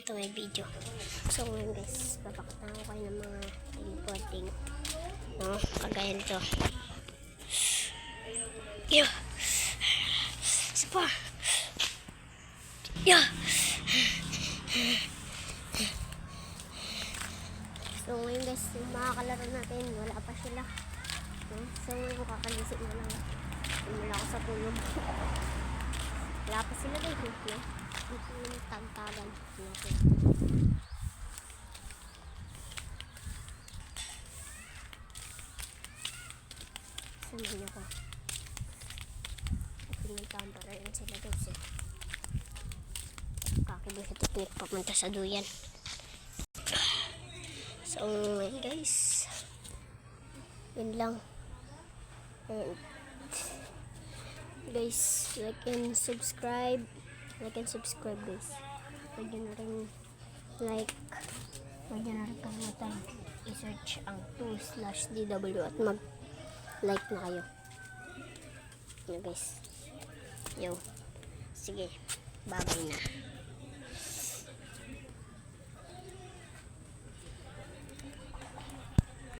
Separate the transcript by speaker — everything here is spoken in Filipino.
Speaker 1: Ito may video. So ngayon guys, papakita ko kayo ng mga teleporting. No, kagaya nito. Yo! Isa pa! Yo! So ngayon guys, yung mga kalaro natin, wala pa sila. No? So ngayon ko kakalisip na lang. Wala ako sa tulog. Wala pa sila guys. No? Ito yung tagtagan natin. Samahin ako. Pinuntahan para yun sila guys eh. Kakibig sa teknik papunta sa duyan. So ngayon guys, yun lang. And guys, like and subscribe guys. Huwag nyo na rin huwag nyo na rin kalimutan i-search ang 2/DW at mag-like na kayo. Yun guys. Yo, sige, babay na.